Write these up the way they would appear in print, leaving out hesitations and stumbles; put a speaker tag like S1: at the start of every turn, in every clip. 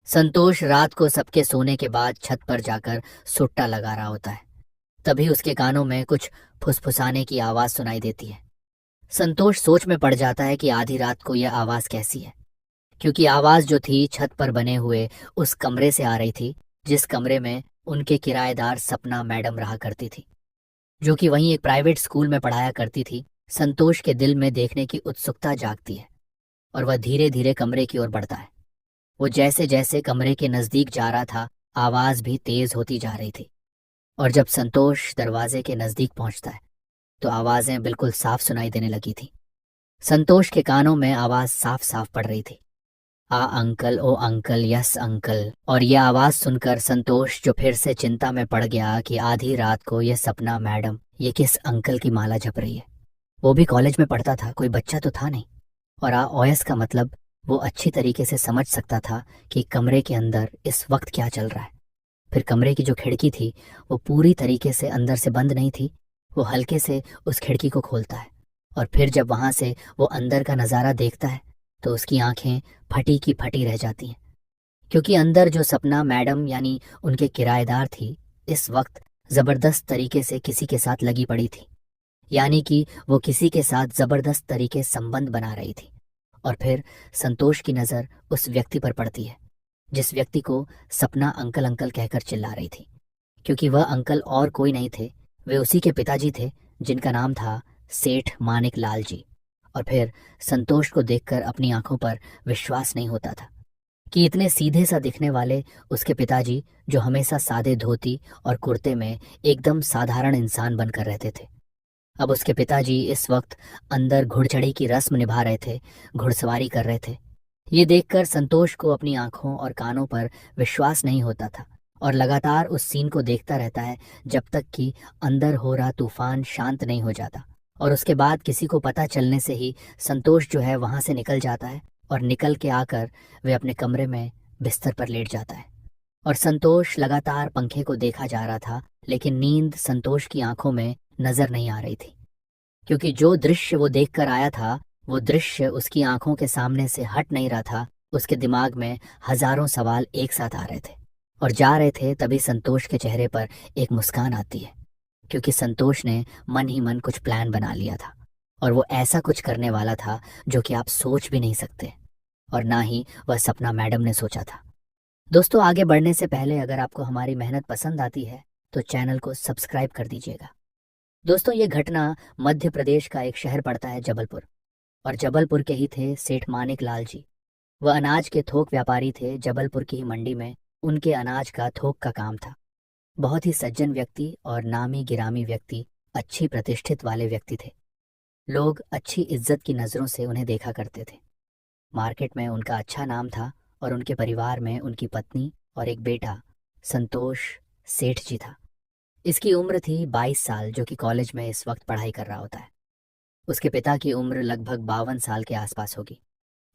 S1: संतोष रात को सबके सोने के बाद छत पर जाकर सुट्टा लगा रहा होता है। तभी उसके कानों में कुछ फुसफुसाने की आवाज सुनाई देती है। संतोष सोच में पड़ जाता है कि आधी रात को यह आवाज कैसी है, क्योंकि आवाज जो थी छत पर बने हुए उस कमरे से आ रही थी जिस कमरे में उनके किराएदार सपना मैडम रहा करती थी, जो कि वहीं एक प्राइवेट स्कूल में पढ़ाया करती थी। संतोष के दिल में देखने की उत्सुकता जागती है और वह धीरे धीरे कमरे की ओर बढ़ता है। वो जैसे जैसे कमरे के नजदीक जा रहा था, आवाज भी तेज होती जा रही थी। और जब संतोष दरवाजे के नजदीक पहुंचता है तो आवाजें बिल्कुल साफ सुनाई देने लगी थी। संतोष के कानों में आवाज साफ साफ पड़ रही थी, आ अंकल, ओ अंकल, यस अंकल। और यह आवाज सुनकर संतोष, जो फिर से चिंता में पड़ गया कि आधी रात को यह सपना मैडम ये किस अंकल की माला जप रही है। वो भी कॉलेज में पढ़ता था, कोई बच्चा तो था नहीं। और आ ओएस का मतलब वो अच्छी तरीके से समझ सकता था कि कमरे के अंदर इस वक्त क्या चल रहा है। फिर कमरे की जो खिड़की थी वो पूरी तरीके से अंदर से बंद नहीं थी। वो हल्के से उस खिड़की को खोलता है और फिर जब वहां से वो अंदर का नज़ारा देखता है तो उसकी आंखें फटी की फटी रह जाती हैं, क्योंकि अंदर जो सपना मैडम यानी उनके किराएदार थी इस वक्त जबरदस्त तरीके से किसी के साथ लगी पड़ी थी। यानी कि वो किसी के साथ जबरदस्त तरीके संबंध बना रही थी। और फिर संतोष की नज़र उस व्यक्ति पर पड़ती है जिस व्यक्ति को सपना अंकल अंकल कहकर चिल्ला रही थी, क्योंकि वह अंकल और कोई नहीं थे, वे उसी के पिताजी थे जिनका नाम था सेठ मानिक लाल जी। और फिर संतोष को देखकर अपनी आंखों पर विश्वास नहीं होता था कि इतने सीधे सा दिखने वाले उसके पिताजी, जो हमेशा सादे धोती और कुर्ते में एकदम साधारण इंसान बनकर रहते थे, अब उसके पिताजी इस वक्त अंदर घुड़चढ़ी की रस्म निभा रहे थे, घुड़सवारी कर रहे थे। ये देखकर संतोष को अपनी आंखों और कानों पर विश्वास नहीं होता था और लगातार उस सीन को देखता रहता है जब तक कि अंदर हो रहा तूफान शांत नहीं हो जाता। और उसके बाद किसी को पता चलने से ही संतोष जो है वहां से निकल जाता है और निकल के आकर वे अपने कमरे में बिस्तर पर लेट जाता है। और संतोष लगातार पंखे को देखा जा रहा था, लेकिन नींद संतोष की आंखों में नजर नहीं आ रही थी, क्योंकि जो दृश्य वो देखकर आया था वो दृश्य उसकी आंखों के सामने से हट नहीं रहा था। उसके दिमाग में हजारों सवाल एक साथ आ रहे थे और जा रहे थे। तभी संतोष के चेहरे पर एक मुस्कान आती है, क्योंकि संतोष ने मन ही मन कुछ प्लान बना लिया था और वो ऐसा कुछ करने वाला था जो कि आप सोच भी नहीं सकते, और ना ही वह सपना मैडम ने सोचा था। दोस्तों, आगे बढ़ने से पहले अगर आपको हमारी मेहनत पसंद आती है तो चैनल को सब्सक्राइब कर दीजिएगा। दोस्तों, ये घटना मध्य प्रदेश का एक शहर पड़ता है जबलपुर, और जबलपुर के ही थे सेठ मानिक लाल जी। वह अनाज के थोक व्यापारी थे। जबलपुर की ही मंडी में उनके अनाज का थोक का काम था। बहुत ही सज्जन व्यक्ति और नामी गिरामी व्यक्ति, अच्छी प्रतिष्ठित वाले व्यक्ति थे। लोग अच्छी इज्जत की नज़रों से उन्हें देखा करते थे। मार्केट में उनका अच्छा नाम था और उनके परिवार में उनकी पत्नी और एक बेटा संतोष सेठ जी था। इसकी उम्र थी 22 साल, जो कि कॉलेज में इस वक्त पढ़ाई कर रहा होता है। उसके पिता की उम्र लगभग 52 साल के आसपास होगी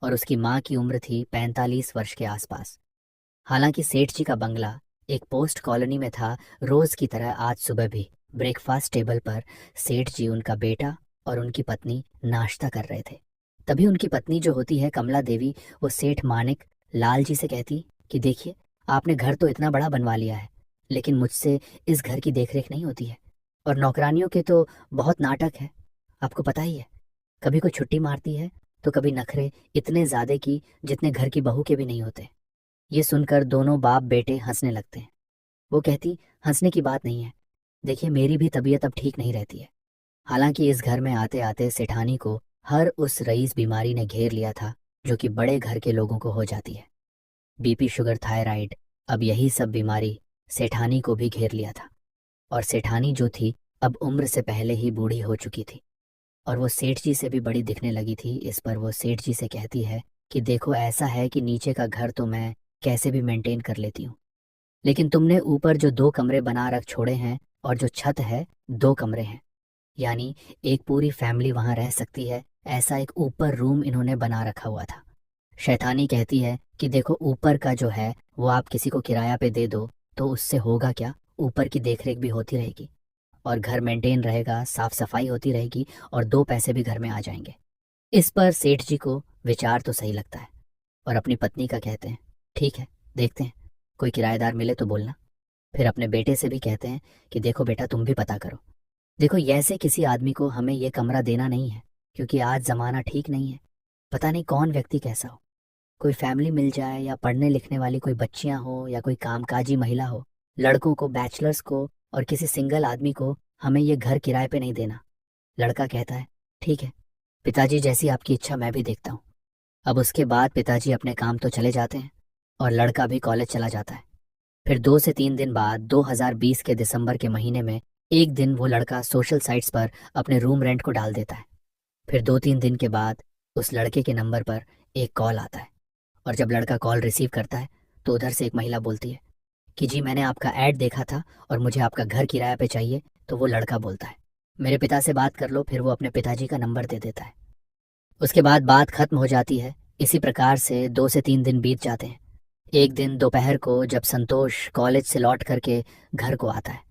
S1: और उसकी माँ की उम्र थी 45 वर्ष के आसपास। हालांकि सेठ जी का बंगला एक पोस्ट कॉलोनी में था। रोज की तरह आज सुबह भी ब्रेकफास्ट टेबल पर सेठ जी, उनका बेटा और उनकी पत्नी नाश्ता कर रहे थे। तभी उनकी पत्नी जो होती है कमला देवी, वो सेठ मानिक लाल जी से कहती कि देखिए, आपने घर तो इतना बड़ा बनवा लिया है, लेकिन मुझसे इस घर की देखरेख नहीं होती है, और नौकरानियों के तो बहुत नाटक है, आपको पता ही है। कभी कोई छुट्टी मारती है तो कभी नखरे इतने ज्यादा की जितने घर की बहू के भी नहीं होते। ये सुनकर दोनों बाप बेटे हंसने लगते हैं। वो कहती, हंसने की बात नहीं है, देखिए मेरी भी तबीयत अब ठीक नहीं रहती है। हालांकि इस घर में आते आते सेठानी को हर उस रईस बीमारी ने घेर लिया था जो कि बड़े घर के लोगों को हो जाती है। बीपी, शुगर, थायराइड, अब यही सब बीमारी सेठानी को भी घेर लिया था। और सेठानी जो थी अब उम्र से पहले ही बूढ़ी हो चुकी थी और वो सेठ जी से भी बड़ी दिखने लगी थी। इस पर वो सेठ जी से कहती है कि देखो, ऐसा है कि नीचे का घर तो मैं कैसे भी मेंटेन कर लेती हूँ, लेकिन तुमने ऊपर जो 2 कमरे बना रख छोड़े हैं और जो छत है 2 कमरे हैं, यानी एक पूरी फैमिली वहां रह सकती है, ऐसा एक ऊपर रूम इन्होंने बना रखा हुआ था। शैतानी कहती है कि देखो, ऊपर का जो है वो आप किसी को किराया पे दे दो तो उससे होगा क्या, ऊपर की देखरेख भी होती रहेगी और घर मेंटेन रहेगा, साफ सफाई होती रहेगी और 2 पैसे भी घर में आ जाएंगे। इस पर सेठ जी को विचार तो सही लगता है और अपनी पत्नी का कहते हैं, ठीक है, देखते हैं, कोई किराएदार मिले तो बोलना। फिर अपने बेटे से भी कहते हैं कि देखो बेटा, तुम भी पता करो। देखो, ऐसे किसी आदमी को हमें ये कमरा देना नहीं है, क्योंकि आज ज़माना ठीक नहीं है। पता नहीं कौन व्यक्ति कैसा हो। कोई फैमिली मिल जाए या पढ़ने लिखने वाली कोई बच्चियां हो या कोई कामकाजी महिला हो, लड़कों को, बैचलर्स को और किसी सिंगल आदमी को हमें ये घर किराए पे नहीं देना। लड़का कहता है ठीक है पिताजी, जैसी आपकी इच्छा, मैं भी देखता हूँ। अब उसके बाद पिताजी अपने काम तो चले जाते हैं और लड़का भी कॉलेज चला जाता है। फिर 2 से 3 दिन बाद 2020 के दिसंबर के महीने में एक दिन वो लड़का सोशल साइट्स पर अपने रूम रेंट को डाल देता है। फिर 2-3 दिन के बाद उस लड़के के नंबर पर एक कॉल आता है, और जब लड़का कॉल रिसीव करता है तो उधर से एक महिला बोलती है कि जी मैंने आपका ऐड देखा था और मुझे आपका घर किराया पे चाहिए। तो वो लड़का बोलता है मेरे पिता से बात कर लो। फिर वो अपने पिताजी का नंबर दे देता है। उसके बाद बात खत्म हो जाती है। इसी प्रकार से 2 से 3 दिन बीत जाते हैं। एक दिन दोपहर को जब संतोष कॉलेज से लौट करके घर को आता है,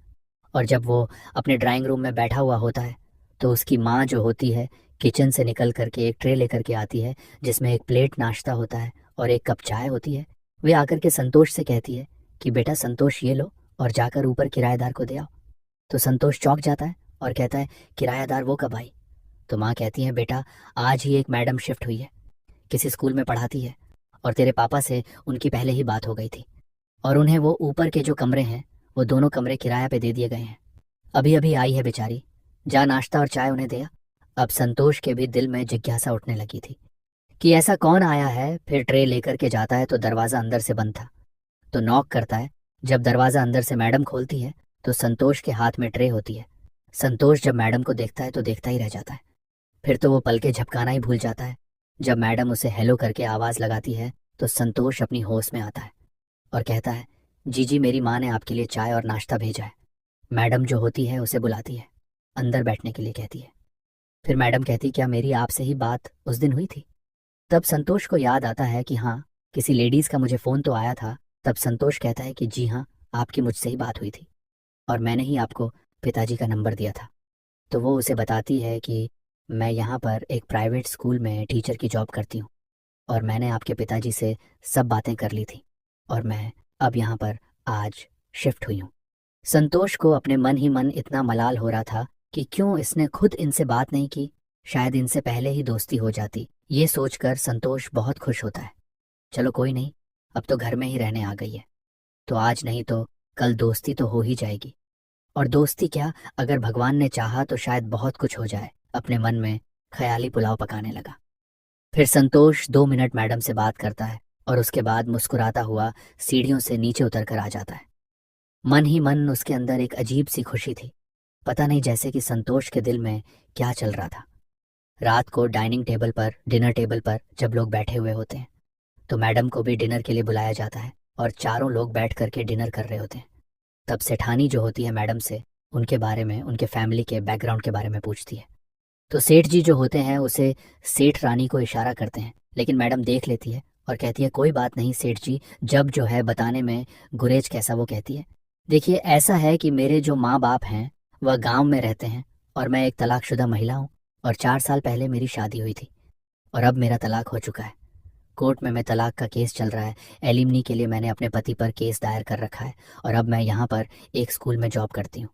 S1: और जब वो अपने ड्राइंग रूम में बैठा हुआ होता है, तो उसकी माँ जो होती है किचन से निकल करके एक ट्रे लेकर के आती है, जिसमें एक प्लेट नाश्ता होता है और एक कप चाय होती है। वे आकर के संतोष से कहती है कि बेटा संतोष, ये लो और जाकर ऊपर किराएदार को दे आओ। तो संतोष चौंक जाता है और कहता है किराएदार वो कब आई? तो माँ कहती है बेटा, आज ही एक मैडम शिफ्ट हुई है, किसी स्कूल में पढ़ाती है, और तेरे पापा से उनकी पहले ही बात हो गई थी, और उन्हें वो ऊपर के जो कमरे हैं वो दोनों कमरे किराया पे दे दिए गए हैं। अभी अभी आई है बेचारी, जा नाश्ता और चाय उन्हें दे आ। अब संतोष के भी दिल में जिज्ञासा उठने लगी थी कि ऐसा कौन आया है। फिर ट्रे लेकर के जाता है तो दरवाज़ा अंदर से बंद था। तो नॉक करता है। जब दरवाज़ा अंदर से मैडम खोलती है तो संतोष के हाथ में ट्रे होती है। संतोष जब मैडम को देखता है तो देखता ही रह जाता है। फिर तो वो पलके झपकाना ही भूल जाता है। जब मैडम उसे हेलो करके आवाज़ लगाती है तो संतोष अपनी होश में आता है और कहता है जी जी, मेरी माँ ने आपके लिए चाय और नाश्ता भेजा है। मैडम जो होती है उसे बुलाती है, अंदर बैठने के लिए कहती है। फिर मैडम कहती क्या मेरी आपसे ही बात उस दिन हुई थी? तब संतोष को याद आता है कि हाँ, किसी लेडीज़ का मुझे फ़ोन तो आया था। तब संतोष कहता है कि जी हाँ, आपकी मुझसे ही बात हुई थी और मैंने ही आपको पिताजी का नंबर दिया था। तो वो उसे बताती है कि मैं यहाँ पर एक प्राइवेट स्कूल में टीचर की जॉब करती हूँ और मैंने आपके पिताजी से सब बातें कर ली थी और मैं अब यहाँ पर आज शिफ्ट हुई हूँ। संतोष को अपने मन ही मन इतना मलाल हो रहा था कि क्यों इसने खुद इनसे बात नहीं की, शायद इनसे पहले ही दोस्ती हो जाती। ये सोचकर संतोष बहुत खुश होता है। चलो कोई नहीं, अब तो घर में ही रहने आ गई है, तो आज नहीं तो कल दोस्ती तो हो ही जाएगी। और दोस्ती क्या, अगर भगवान ने चाहा तो शायद बहुत कुछ हो जाए। अपने मन में ख्याली पुलाव पकाने लगा। फिर संतोष 2 मिनट मैडम से बात करता है और उसके बाद मुस्कुराता हुआ सीढ़ियों से नीचे उतर कर आ जाता है। मन ही मन उसके अंदर एक अजीब सी खुशी थी। पता नहीं जैसे कि संतोष के दिल में क्या चल रहा था। रात को डाइनिंग टेबल पर, डिनर टेबल पर जब लोग बैठे हुए होते हैं तो मैडम को भी डिनर के लिए बुलाया जाता है और चारों लोग बैठ करके डिनर कर रहे होते हैं। तब सेठानी जो होती है मैडम से उनके बारे में, उनके फैमिली के बैकग्राउंड के बारे में पूछती है। तो सेठ जी जो होते हैं उसे सेठ रानी को इशारा करते हैं, लेकिन मैडम देख लेती है और कहती है कोई बात नहीं सेठ जी, जब जो है बताने में गुरेज कैसा। वो कहती है देखिए ऐसा है कि मेरे जो माँ बाप हैं वह गांव में रहते हैं और मैं एक तलाकशुदा महिला हूँ और 4 साल पहले मेरी शादी हुई थी और अब मेरा तलाक हो चुका है। कोर्ट में मैं तलाक का केस चल रहा है। एलिमनी के लिए मैंने अपने पति पर केस दायर कर रखा है और अब मैं यहाँ पर एक स्कूल में जॉब करती हूँ।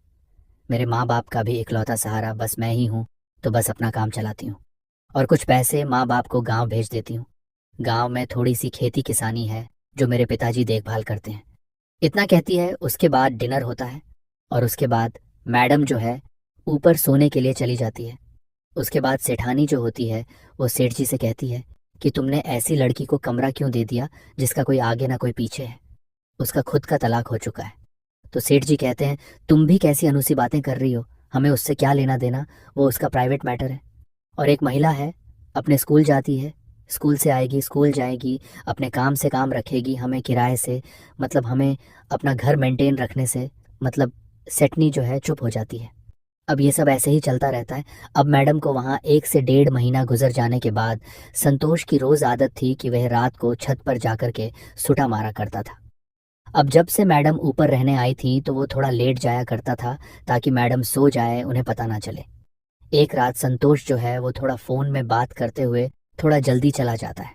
S1: मेरे माँ बाप का भी इकलौता सहारा बस मैं ही हूँ, तो बस अपना काम चलाती हूँ और कुछ पैसे माँ बाप को गांव भेज देती हूँ। गांव में थोड़ी सी खेती किसानी है जो मेरे पिताजी देखभाल करते हैं। इतना कहती है। उसके बाद डिनर होता है और उसके बाद मैडम जो है ऊपर सोने के लिए चली जाती है। उसके बाद सेठानी जो होती है वो सेठ जी से कहती है कि तुमने ऐसी लड़की को कमरा क्यों दे दिया जिसका कोई आगे ना कोई पीछे है, उसका खुद का तलाक हो चुका है। तो सेठ जी कहते हैं तुम भी कैसी अनूसी बातें कर रही हो, हमें उससे क्या लेना देना, वो उसका प्राइवेट मैटर है। और एक महिला है, अपने स्कूल जाती है, स्कूल से आएगी, स्कूल जाएगी, अपने काम से काम रखेगी, हमें किराए से मतलब हमें अपना घर मेंटेन रखने से मतलब सेठनी जो है चुप हो जाती है। अब ये सब ऐसे ही चलता रहता है। अब मैडम को वहाँ 1 से 1.5 महीना गुजर जाने के बाद संतोष की रोज आदत थी कि वह रात को छत पर जाकर के सुटा मारा करता था। अब जब से मैडम ऊपर रहने आई थी तो वो थोड़ा लेट जाया करता था ताकि मैडम सो जाए, उन्हें पता ना चले। एक रात संतोष जो है वो थोड़ा फ़ोन में बात करते हुए थोड़ा जल्दी चला जाता है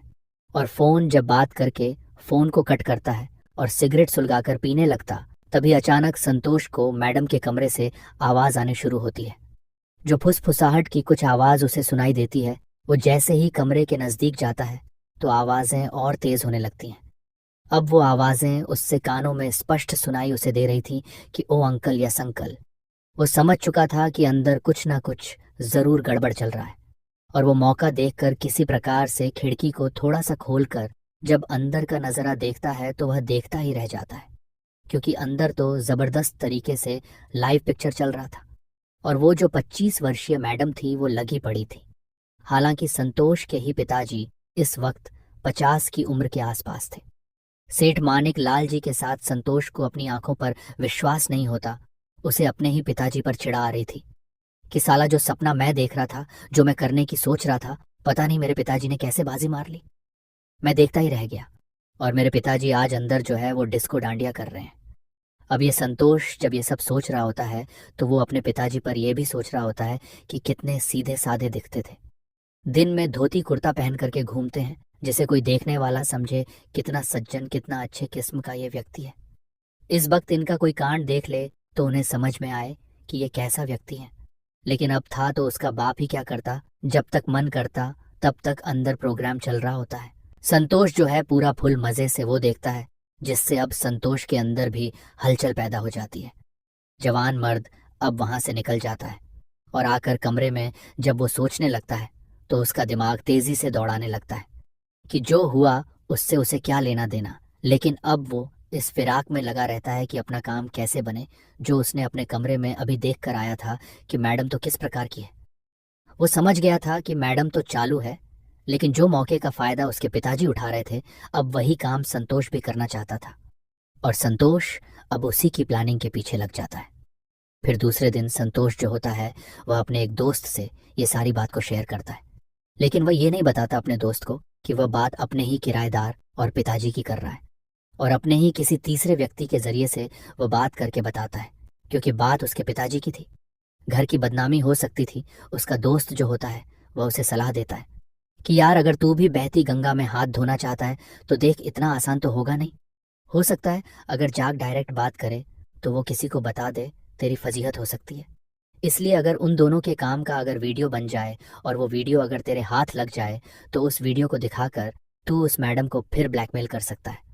S1: और फ़ोन जब बात करके फ़ोन को कट करता है और सिगरेट सुलगाकर पीने लगता, तभी अचानक संतोष को मैडम के कमरे से आवाज आने शुरू होती है। जो फुसफुसाहट की कुछ आवाज उसे सुनाई देती है, वो जैसे ही कमरे के नजदीक जाता है तो आवाजें और तेज होने लगती हैं। अब वो आवाजें उससे कानों में स्पष्ट सुनाई उसे दे रही थी कि ओ अंकल या संकल। वो समझ चुका था कि अंदर कुछ ना कुछ जरूर गड़बड़ चल रहा है, और वो मौका देखकर किसी प्रकार से खिड़की को थोड़ा सा खोलकर जब अंदर का नजारा देखता है तो वह देखता ही रह जाता है, क्योंकि अंदर तो जबरदस्त तरीके से लाइव पिक्चर चल रहा था और वो जो 25 वर्षीय मैडम थी वो लगी पड़ी थी। हालांकि संतोष के ही पिताजी इस वक्त 50 की उम्र के आसपास थे। सेठ मानिक लाल जी के साथ संतोष को अपनी आंखों पर विश्वास नहीं होता। उसे अपने ही पिताजी पर चिढ़ा आ रही थी कि साला जो सपना मैं देख रहा था, जो मैं करने की सोच रहा था, पता नहीं मेरे पिताजी ने कैसे बाजी मार ली। मैं देखता ही रह गया और मेरे पिताजी आज अंदर जो है वो डिस्को डांडिया कर रहे हैं। अब ये संतोष जब ये सब सोच रहा होता है तो वो अपने पिताजी पर यह भी सोच रहा होता है कि कितने सीधे साधे दिखते थे। दिन में धोती कुर्ता पहन करके घूमते हैं, जिसे कोई देखने वाला समझे कितना सज्जन, कितना अच्छे किस्म का ये व्यक्ति है। इस वक्त इनका कोई कांड देख ले तो उन्हें समझ में आए कि ये कैसा व्यक्ति है। लेकिन अब था तो उसका बाप ही क्या करता, जब तक मन करता तब तक अंदर प्रोग्राम चल रहा होता है। संतोष जो है पूरा फुल मजे से वो देखता है, जिससे अब संतोष के अंदर भी हलचल पैदा हो जाती है। जवान मर्द अब वहां से निकल जाता है और आकर कमरे में जब वो सोचने लगता है तो उसका दिमाग तेजी से दौड़ाने लगता है कि जो हुआ उससे उसे क्या लेना देना। लेकिन अब वो इस फिराक में लगा रहता है कि अपना काम कैसे बने, जो उसने अपने कमरे में अभी देख कर आया था कि मैडम तो किस प्रकार की है। वो समझ गया था कि मैडम तो चालू है, लेकिन जो मौके का फायदा उसके पिताजी उठा रहे थे, अब वही काम संतोष भी करना चाहता था और संतोष अब उसी की प्लानिंग के पीछे लग जाता है। फिर दूसरे दिन संतोष जो होता है वह अपने एक दोस्त से ये सारी बात को शेयर करता है, लेकिन वह ये नहीं बताता अपने दोस्त को कि वह बात अपने ही किराएदार और पिताजी की कर रहा है, और अपने ही किसी तीसरे व्यक्ति के जरिए से वह बात करके बताता है, क्योंकि बात उसके पिताजी की थी। घर की बदनामी हो सकती थी। उसका दोस्त जो होता है वह उसे सलाह देता है कि यार अगर तू भी बहती गंगा में हाथ धोना चाहता है तो देख, इतना आसान तो होगा नहीं। हो सकता है अगर जाग डायरेक्ट बात करे तो वो किसी को बता दे, तेरी फजीहत हो सकती है। इसलिए अगर उन दोनों के काम का अगर वीडियो बन जाए और वो वीडियो अगर तेरे हाथ लग जाए तो उस वीडियो को दिखाकर तू उस मैडम को फिर ब्लैकमेल कर सकता है।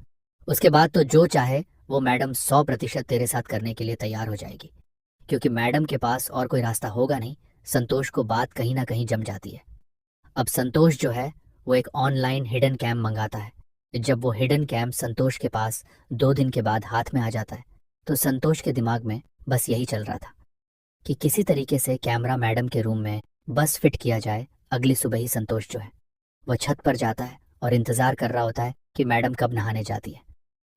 S1: उसके बाद तो जो चाहे वो मैडम 100% तेरे साथ करने के लिए तैयार हो जाएगी, क्योंकि मैडम के पास और कोई रास्ता होगा नहीं। संतोष को बात कहीं ना कहीं जम जाती है। अब संतोष जो है वो एक ऑनलाइन हिडन कैम मंगाता है। जब वो हिडन कैम संतोष के पास 2 दिन के बाद हाथ में आ जाता है तो संतोष के दिमाग में बस यही चल रहा था कि किसी तरीके से कैमरा मैडम के रूम में बस फिट किया जाए। अगली सुबह ही संतोष जो है वह छत पर जाता है और इंतजार कर रहा होता है कि मैडम कब नहाने जाती है।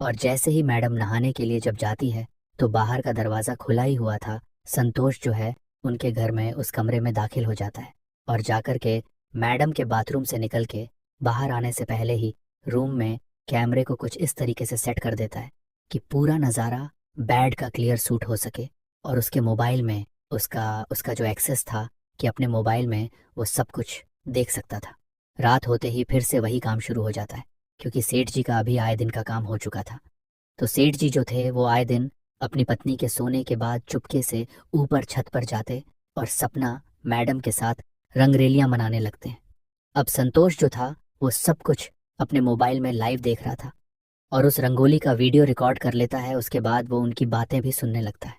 S1: और जैसे ही मैडम नहाने के लिए जब जाती है तो बाहर का दरवाज़ा खुला ही हुआ था। संतोष जो है उनके घर में उस कमरे में दाखिल हो जाता है और जाकर के मैडम के बाथरूम से निकल के बाहर आने से पहले ही रूम में कैमरे को कुछ इस तरीके से सेट कर देता है कि पूरा नज़ारा बेड का क्लियर शूट हो सके, और उसके मोबाइल में उसका जो एक्सेस था कि अपने मोबाइल में वो सब कुछ देख सकता था। रात होते ही फिर से वही काम शुरू हो जाता है, क्योंकि सेठ जी का अभी आए दिन का काम हो चुका था। तो सेठ जी जो थे वो आए दिन अपनी पत्नी के सोने के बाद चुपके से ऊपर छत पर जाते और सपना मैडम के साथ रंगरेलियां मनाने लगते हैं। अब संतोष जो था वो सब कुछ अपने मोबाइल में लाइव देख रहा था और उस रंगोली का वीडियो रिकॉर्ड कर लेता है। उसके बाद वो उनकी बातें भी सुनने लगता है,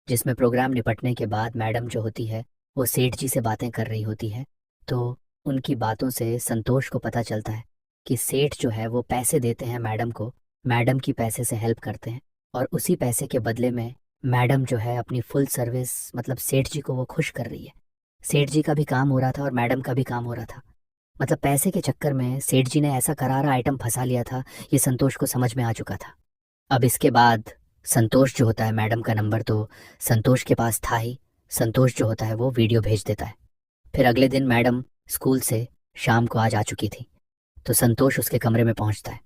S1: जिसमें प्रोग्राम निपटने के बाद मैडम जो होती है वो सेठ जी से बातें कर रही होती है। तो उनकी बातों से संतोष को पता चलता है कि सेठ जो है वो पैसे देते हैं मैडम को, मैडम की पैसे से हेल्प करते हैं, और उसी पैसे के बदले में मैडम जो है अपनी फुल सर्विस मतलब सेठ जी को वो खुश कर रही है। सेठ जी का भी काम हो रहा था और मैडम का भी काम हो रहा था। मतलब पैसे के चक्कर में सेठ जी ने ऐसा करारा आइटम फंसा लिया था, ये संतोष को समझ में आ चुका था। अब इसके बाद संतोष जो होता है, मैडम का नंबर तो संतोष के पास था ही। संतोष जो होता है वो वीडियो भेज देता है। फिर अगले दिन मैडम स्कूल से शाम को आज आ चुकी थी, तो संतोष उसके कमरे में पहुंचता है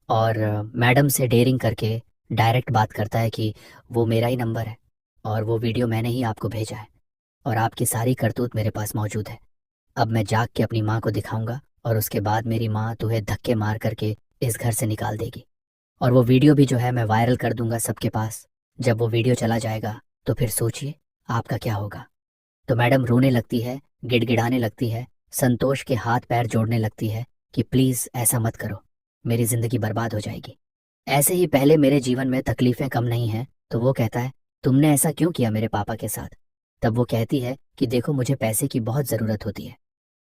S1: और मैडम से डेयरिंग करके डायरेक्ट बात करता है कि वो मेरा ही नंबर है और वो वीडियो मैंने ही आपको भेजा है और आपकी सारी करतूत मेरे पास मौजूद है। अब मैं जाग के अपनी माँ को दिखाऊंगा और उसके बाद मेरी माँ तुम्हें धक्के मार करके इस घर से निकाल देगी और वो वीडियो भी जो है मैं वायरल कर दूंगा सबके पास। जब वो वीडियो चला जाएगा तो फिर सोचिए आपका क्या होगा। तो मैडम रोने लगती है, गिड़गिड़ाने लगती है, संतोष के हाथ पैर जोड़ने लगती है कि प्लीज ऐसा मत करो, मेरी जिंदगी बर्बाद हो जाएगी। ऐसे ही पहले मेरे जीवन में तकलीफें कम नहीं हैं, तो वो कहता है तुमने ऐसा क्यों किया मेरे पापा के साथ। तब वो कहती है कि देखो मुझे पैसे की बहुत ज़रूरत होती है।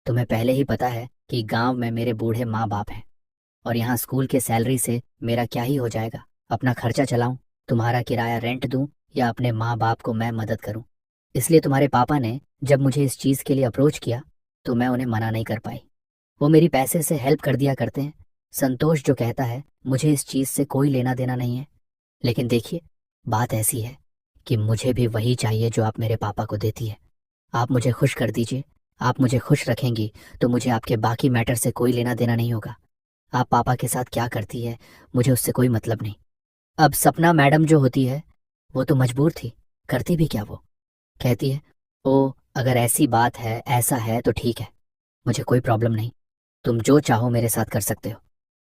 S1: तुम्हें पहले ही पता है कि गांव में मेरे बूढ़े माँ बाप हैं और यहाँ स्कूल के सैलरी से मेरा क्या ही हो जाएगा। अपना खर्चा चलाऊं, तुम्हारा किराया रेंट दूं या अपने माँ बाप को मैं मदद करूं। इसलिए तुम्हारे पापा ने जब मुझे इस चीज़ के लिए अप्रोच किया तो मैं उन्हें मना नहीं कर पाई। वो मेरी पैसे से हेल्प कर दिया करते हैं। संतोष जो कहता है मुझे इस चीज़ से कोई लेना देना नहीं है, लेकिन देखिए बात ऐसी है कि मुझे भी वही चाहिए जो आप मेरे पापा को देती है। आप मुझे खुश कर दीजिए, आप मुझे खुश रखेंगी तो मुझे आपके बाकी मैटर से कोई लेना देना नहीं होगा। आप पापा के साथ क्या करती है मुझे उससे कोई मतलब नहीं। अब सपना मैडम जो होती है वो तो मजबूर थी, करती भी क्या वो। कहती है ओ अगर ऐसी बात है, ऐसा है तो ठीक है, मुझे कोई प्रॉब्लम नहीं, तुम जो चाहो मेरे साथ कर सकते हो।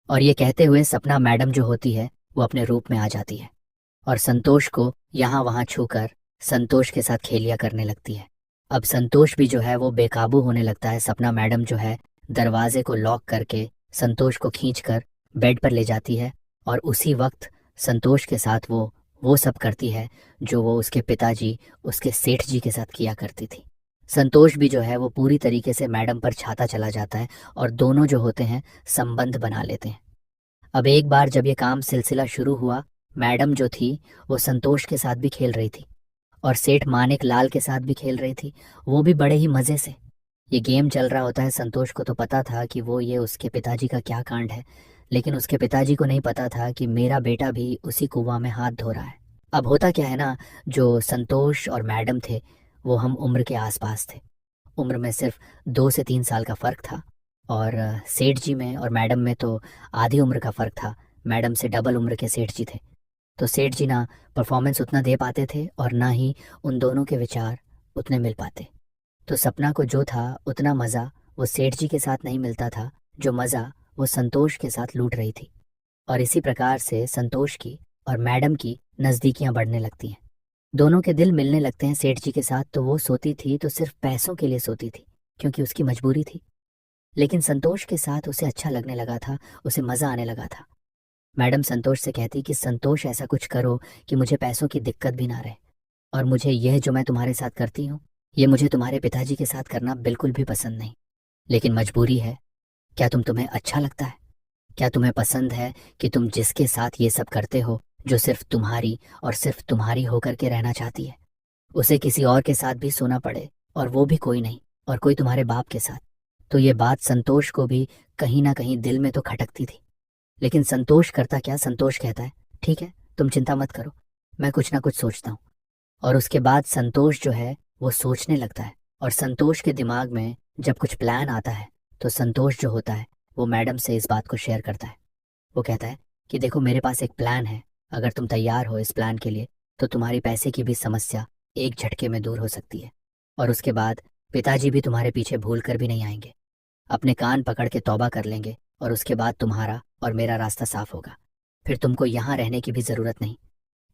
S1: और ये कहते हुए सपना मैडम जो होती है वो अपने रूप में आ जाती है और संतोष को यहाँ वहाँ छूकर संतोष के साथ खेलिया करने लगती है। अब संतोष भी जो है वो बेकाबू होने लगता है। सपना मैडम जो है दरवाजे को लॉक करके संतोष को खींचकर बेड पर ले जाती है और उसी वक्त संतोष के साथ वो सब करती है जो वो उसके पिताजी, उसके सेठ जी के साथ किया करती थी। संतोष भी जो है वो पूरी तरीके से मैडम पर छाता चला जाता है और दोनों जो होते हैं संबंध बना लेते हैं। अब एक बार जब ये काम सिलसिला शुरू हुआ, मैडम जो थी वो संतोष के साथ भी खेल रही थी और सेठ मानिक लाल के साथ भी खेल रही थी, वो भी बड़े ही मज़े से। ये गेम चल रहा होता है। संतोष को तो पता था कि वो ये उसके पिताजी का क्या कांड है, लेकिन उसके पिताजी को नहीं पता था कि मेरा बेटा भी उसी कुआं में हाथ धो रहा है। अब होता क्या है ना, जो संतोष और मैडम थे वो हम उम्र के आसपास थे। उम्र में सिर्फ 2 से 3 साल का फ़र्क था और सेठ जी में और मैडम में तो आधी उम्र का फ़र्क था। मैडम से डबल उम्र के सेठ जी थे। तो सेठ जी ना परफॉर्मेंस उतना दे पाते थे और ना ही उन दोनों के विचार उतने मिल पाते। तो सपना को जो था उतना मज़ा वो सेठ जी के साथ नहीं मिलता था, जो मज़ा वो संतोष के साथ लूट रही थी। और इसी प्रकार से संतोष की और मैडम की नज़दीकियां बढ़ने लगती हैं। दोनों के दिल मिलने लगते हैं सेठ जी के साथ। तो वो सोती थी तो सिर्फ पैसों के लिए सोती थी, क्योंकि उसकी मजबूरी थी। लेकिन संतोष के साथ उसे अच्छा लगने लगा था, उसे मज़ा आने लगा था। मैडम संतोष से कहती कि संतोष ऐसा कुछ करो कि मुझे पैसों की दिक्कत भी ना रहे, और मुझे यह जो मैं तुम्हारे साथ करती हूँ ये मुझे तुम्हारे पिताजी के साथ करना बिल्कुल भी पसंद नहीं, लेकिन मजबूरी है। क्या तुम्हें अच्छा लगता है? क्या तुम्हें पसंद है कि तुम जिसके साथ ये सब करते हो, जो सिर्फ तुम्हारी और सिर्फ तुम्हारी होकर के रहना चाहती है, उसे किसी और के साथ भी सोना पड़े, और वो भी कोई नहीं, और कोई तुम्हारे बाप के साथ? तो ये बात संतोष को भी कहीं ना कहीं दिल में तो खटकती थी। लेकिन संतोष करता क्या, संतोष कहता है ठीक है तुम चिंता मत करो, मैं कुछ ना कुछ सोचता हूँ। और उसके बाद संतोष जो है वो सोचने लगता है, और संतोष के दिमाग में जब कुछ प्लान आता है तो संतोष जो होता है वो मैडम से इस बात को शेयर करता है। वो कहता है कि देखो मेरे पास एक प्लान है, अगर तुम तैयार हो इस प्लान के लिए तो तुम्हारी पैसे की भी समस्या एक झटके में दूर हो सकती है। और उसके बाद पिताजी भी तुम्हारे पीछे भूल कर भी नहीं आएंगे, अपने कान पकड़ के तौबा कर लेंगे, और उसके बाद तुम्हारा और मेरा रास्ता साफ होगा। फिर तुमको यहाँ रहने की भी ज़रूरत नहीं,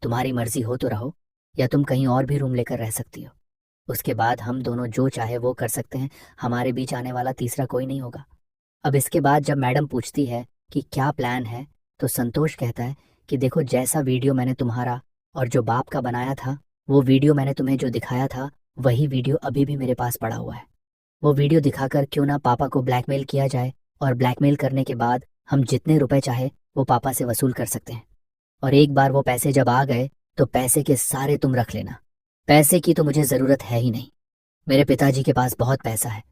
S1: तुम्हारी मर्जी हो तो रहो, या तुम कहीं और भी रूम लेकर रह सकती हो। उसके बाद हम दोनों जो चाहे वो कर सकते हैं, हमारे बीच आने वाला तीसरा कोई नहीं होगा। अब इसके बाद जब मैडम पूछती है कि क्या प्लान है, तो संतोष कहता है कि देखो जैसा वीडियो मैंने तुम्हारा और जो बाप का बनाया था, वो वीडियो मैंने तुम्हें जो दिखाया था वही वीडियो अभी भी मेरे पास पड़ा हुआ है। वो वीडियो दिखाकर क्यों ना पापा को ब्लैकमेल किया जाए, और ब्लैकमेल करने के बाद हम जितने रुपए चाहे वो पापा से वसूल कर सकते हैं। और एक बार वो पैसे जब आ गए तो पैसे के सारे तुम रख लेना, पैसे की तो मुझे ज़रूरत है ही नहीं। मेरे पिताजी के पास बहुत पैसा है,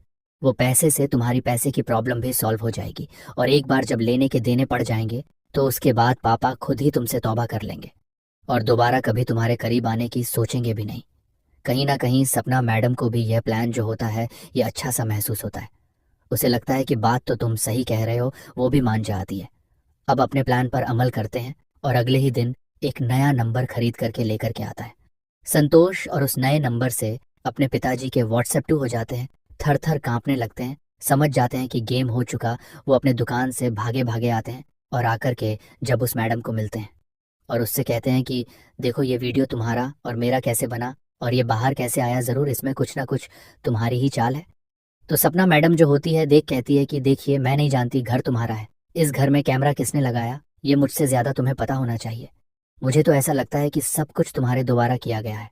S1: वो पैसे से तुम्हारी पैसे की प्रॉब्लम भी सॉल्व हो जाएगी। और एक बार जब लेने के देने पड़ जाएंगे तो उसके बाद पापा खुद ही तुमसे तौबा कर लेंगे और दोबारा कभी तुम्हारे करीब आने की सोचेंगे भी नहीं। कहीं ना कहीं सपना मैडम को भी यह प्लान जो होता है ये अच्छा सा महसूस होता है। उसे लगता है कि बात तो तुम सही कह रहे हो, वो भी मान जाती है। अब अपने प्लान पर अमल करते हैं और अगले ही दिन एक नया नंबर खरीद करके लेकर के आता है। संतोष और उस नए नंबर से अपने पिताजी के व्हाट्सएप टू हो जाते हैं, थर थर कांपने लगते हैं, समझ जाते हैं कि गेम हो चुका। वो अपने दुकान से भागे भागे आते हैं और आकर के जब उस मैडम को मिलते हैं और उससे कहते हैं कि देखो ये वीडियो तुम्हारा और मेरा कैसे बना और ये बाहर कैसे आया, ज़रूर इसमें कुछ ना कुछ तुम्हारी ही चाल है। तो सपना मैडम जो होती है देख कहती है कि देखिए मैं नहीं जानती घर तुम्हारा है, इस घर में कैमरा किसने लगाया ये मुझसे ज़्यादा तुम्हें पता होना चाहिए। मुझे तो ऐसा लगता है कि सब कुछ तुम्हारे द्वारा किया गया है।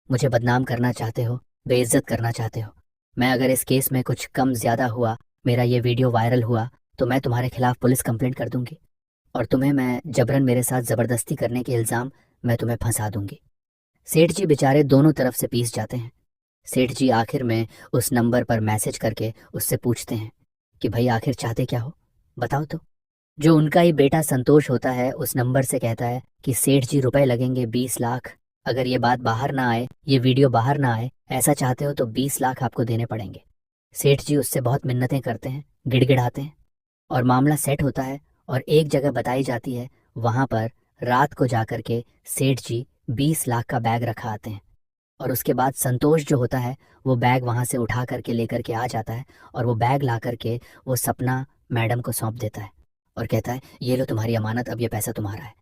S1: मुझे बदनाम करना चाहते हो, बेइज्जत करना चाहते हो। मैं अगर इस केस में कुछ कम ज़्यादा हुआ, मेरा ये वीडियो वायरल हुआ, तो मैं तुम्हारे खिलाफ पुलिस कंप्लेंट कर दूंगी और तुम्हें मैं जबरन मेरे साथ ज़बरदस्ती करने के इल्ज़ाम मैं तुम्हें फंसा दूंगी। सेठ जी बेचारे दोनों तरफ से पीस जाते हैं। सेठ जी आखिर में उस नंबर पर मैसेज करके उससे पूछते हैं कि भाई आखिर चाहते क्या हो, बताओ तो। जो उनका ही बेटा संतोष होता है उस नंबर से कहता है कि सेठ जी रुपए लगेंगे 20 लाख, अगर ये बात बाहर ना आए, ये वीडियो बाहर ना आए, ऐसा चाहते हो तो 20 लाख आपको देने पड़ेंगे। सेठ जी उससे बहुत मिन्नतें करते हैं, गिड़गिड़ाते हैं और मामला सेट होता है और एक जगह बताई जाती है, वहां पर रात को जाकर के सेठ जी 20 लाख का बैग रखा आते हैं और उसके बाद संतोष जो होता है वो बैग वहां से उठा करके लेकर के आ जाता है और वो बैग ला करके वो सपना मैडम को सौंप देता है और कहता है ये लो तुम्हारी अमानत, अब ये पैसा तुम्हारा है।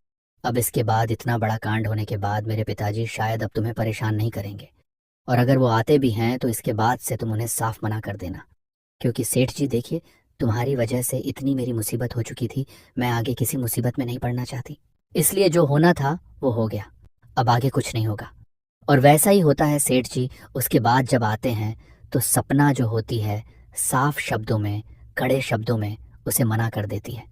S1: अब इसके बाद इतना बड़ा कांड होने के बाद मेरे पिताजी शायद अब तुम्हें परेशान नहीं करेंगे और अगर वो आते भी हैं तो इसके बाद से तुम उन्हें साफ मना कर देना, क्योंकि सेठ जी देखिए तुम्हारी वजह से इतनी मेरी मुसीबत हो चुकी थी, मैं आगे किसी मुसीबत में नहीं पड़ना चाहती, इसलिए जो होना था वो हो गया, अब आगे कुछ नहीं होगा। और वैसा ही होता है सेठ जी उसके बाद जब आते हैं तो सपना जो होती है साफ शब्दों में, कड़े शब्दों में उसे मना कर देती है।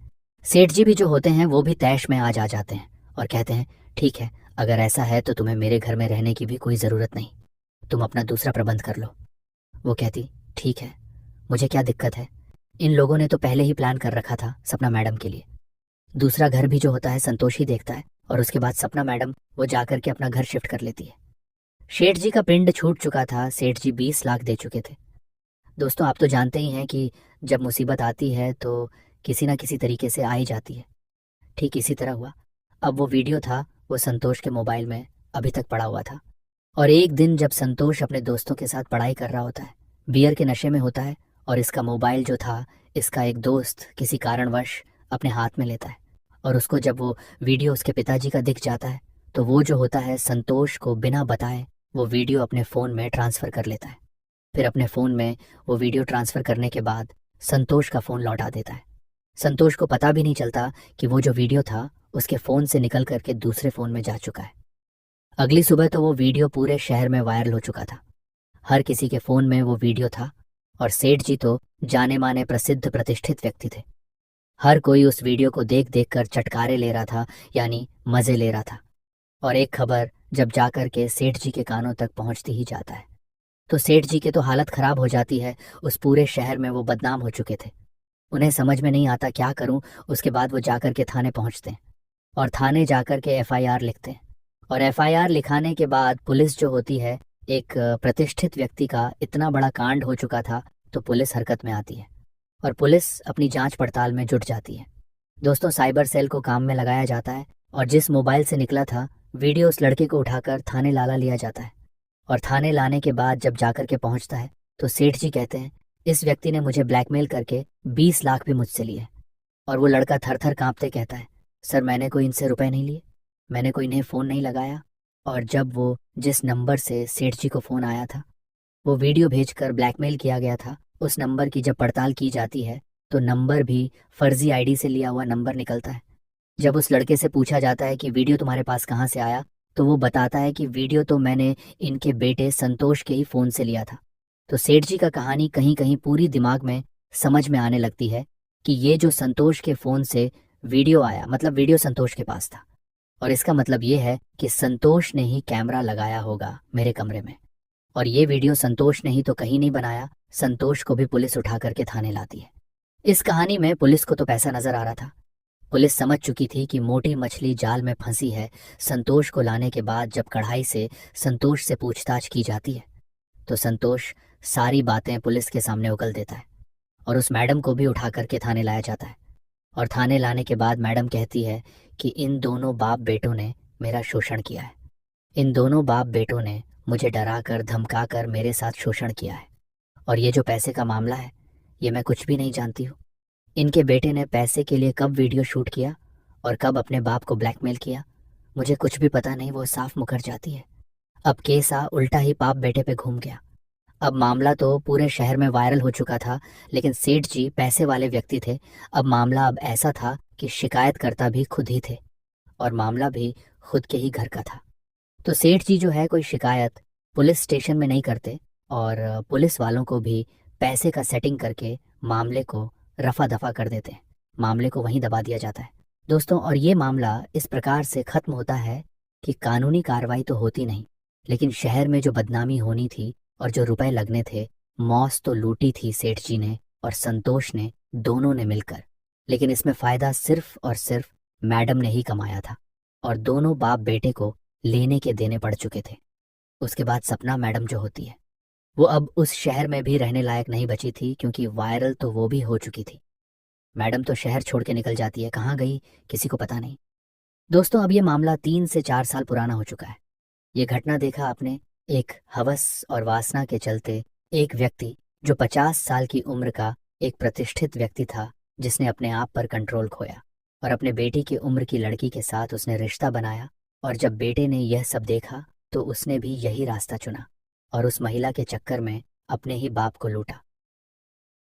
S1: सेठ जी भी जो होते हैं वो भी तैश में आज आ जाते हैं और कहते हैं ठीक है, अगर ऐसा है तो तुम्हें मेरे घर में रहने की भी कोई ज़रूरत नहीं, तुम अपना दूसरा प्रबंध कर लो। वो कहती ठीक है, मुझे क्या दिक्कत है, इन लोगों ने तो पहले ही प्लान कर रखा था सपना मैडम के लिए। दूसरा घर भी जो होता है संतोष ही देखता है और उसके बाद सपना मैडम वो जाकर के अपना घर शिफ्ट कर लेती है। सेठ जी का पिंड छूट चुका था, सेठ जी 20 लाख दे चुके थे। दोस्तों आप तो जानते ही हैं कि जब मुसीबत आती है तो किसी ना किसी तरीके से आ ही जाती है। ठीक इसी तरह हुआ। अब वो वीडियो था वो संतोष के मोबाइल में अभी तक पड़ा हुआ था और एक दिन जब संतोष अपने दोस्तों के साथ पढ़ाई कर रहा होता है, बियर के नशे में होता है और इसका मोबाइल जो था इसका एक दोस्त किसी कारणवश अपने हाथ में लेता है और उसको जब वो वीडियो उसके पिताजी का दिख जाता है तो वो जो होता है संतोष को बिना बताए वो वीडियो अपने फ़ोन में ट्रांसफ़र कर लेता है। फिर अपने फ़ोन में वो वीडियो ट्रांसफ़र करने के बाद संतोष का फ़ोन लौटा देता है। संतोष को पता भी नहीं चलता कि वो जो वीडियो था उसके फ़ोन से निकल करके दूसरे फ़ोन में जा चुका है। अगली सुबह तो वो वीडियो पूरे शहर में वायरल हो चुका था, हर किसी के फ़ोन में वो वीडियो था और सेठ जी तो जाने माने प्रसिद्ध प्रतिष्ठित व्यक्ति थे। हर कोई उस वीडियो को देख देख कर चटकारे ले रहा था, यानी मज़े ले रहा था। और एक खबर जब जाकर के सेठ जी के कानों तक पहुंचती ही जाता है तो सेठ जी के तो हालत खराब हो जाती है। उस पूरे शहर में वो बदनाम हो चुके थे, उन्हें समझ में नहीं आता क्या करूं। उसके बाद वो जाकर के थाने पहुंचते हैं और थाने जाकर के एफआईआर लिखते हैं और एफआईआर लिखाने के बाद पुलिस जो होती है, एक प्रतिष्ठित व्यक्ति का इतना बड़ा कांड हो चुका था तो पुलिस हरकत में आती है और पुलिस अपनी जांच पड़ताल में जुट जाती है। दोस्तों साइबर सेल को काम में लगाया जाता है और जिस मोबाइल से निकला था वीडियो उस लड़के को उठाकर थाने लाला लिया जाता है और थाने लाने के बाद जब जाकर के पहुंचता है तो सेठ जी कहते हैं इस व्यक्ति ने मुझे ब्लैकमेल करके 20 लाख भी मुझसे लिए। और वो लड़का थर थर कांपते कहता है सर मैंने कोई इनसे रुपए नहीं लिए, मैंने कोई इन्हें फ़ोन नहीं लगाया। और जब वो जिस नंबर से सेठ जी को फ़ोन आया था वो वीडियो भेजकर ब्लैकमेल किया गया था, उस नंबर की जब पड़ताल की जाती है तो नंबर भी फर्जी आईडी से लिया हुआ नंबर निकलता है। जब उस लड़के से पूछा जाता है कि वीडियो तुम्हारे पास कहाँ से आया तो वो बताता है कि वीडियो तो मैंने इनके बेटे संतोष के ही फ़ोन से लिया था। तो सेठ जी का कहानी कहीं कहीं पूरी दिमाग में समझ में आने लगती है कि ये जो संतोष के फ़ोन से वीडियो आया मतलब वीडियो संतोष के पास था और इसका मतलब ये है कि संतोष ने ही कैमरा लगाया होगा मेरे कमरे में और ये वीडियो संतोष ने ही तो कहीं नहीं बनाया, संतोष को भी पुलिस उठा करके थाने लाती है। इस कहानी में पुलिस को तो पैसा नजर आ रहा था, पुलिस समझ चुकी थी कि मोटी मछली जाल में फंसी है। संतोष को लाने के बाद जब कढ़ाई से संतोष से पूछताछ की जाती है तो संतोष सारी बातें पुलिस के सामने उगल देता है और उस मैडम को भी उठा करके थाने लाया जाता है। और थाने लाने के बाद मैडम कहती है कि इन दोनों बाप बेटों ने मेरा शोषण किया है, इन दोनों बाप बेटों ने मुझे डरा कर धमका कर मेरे साथ शोषण किया है और ये जो पैसे का मामला है ये मैं कुछ भी नहीं जानती हूँ, इनके बेटे ने पैसे के लिए कब वीडियो शूट किया और कब अपने बाप को ब्लैकमेल किया, मुझे कुछ भी पता नहीं, वो साफ मुकर जाती है। अब केस उल्टा ही बाप बेटे पे घूम गया। अब मामला तो पूरे शहर में वायरल हो चुका था, लेकिन सेठ जी पैसे वाले व्यक्ति थे। अब मामला ऐसा था कि शिकायतकर्ता भी खुद ही थे और मामला भी खुद के ही घर का था। तो सेठ जी जो है कोई शिकायत पुलिस स्टेशन में नहीं करते और पुलिस वालों को भी पैसे का सेटिंग करके मामले को रफा दफा कर देते हैं, मामले को वहीं दबा दिया जाता है दोस्तों। और ये मामला इस प्रकार से खत्म होता है कि कानूनी कार्रवाई तो होती नहीं, लेकिन शहर में जो बदनामी होनी थी और जो रुपए लगने थे, मौत तो लूटी थी सेठ जी ने और संतोष ने, दोनों ने मिलकर। लेकिन इसमें फायदा सिर्फ और सिर्फ मैडम ने ही कमाया था और दोनों बाप बेटे को लेने के देने पड़ चुके थे। उसके बाद सपना मैडम जो होती है, वो अब उस शहर में भी रहने लायक नहीं बची थी, क्योंकि वायरल तो वो भी हो चुकी थी। मैडम तो शहर छोड़ के निकल जाती है, कहाँ गई किसी को पता नहीं। दोस्तों अब ये मामला 3 से 4 साल पुराना हो चुका है। ये घटना देखा आपने, एक हवस और वासना के चलते एक व्यक्ति जो 50 साल की उम्र का एक प्रतिष्ठित व्यक्ति था, जिसने अपने आप पर कंट्रोल खोया और अपने बेटी की उम्र की लड़की के साथ उसने रिश्ता बनाया। और जब बेटे ने यह सब देखा तो उसने भी यही रास्ता चुना और उस महिला के चक्कर में अपने ही बाप को लूटा।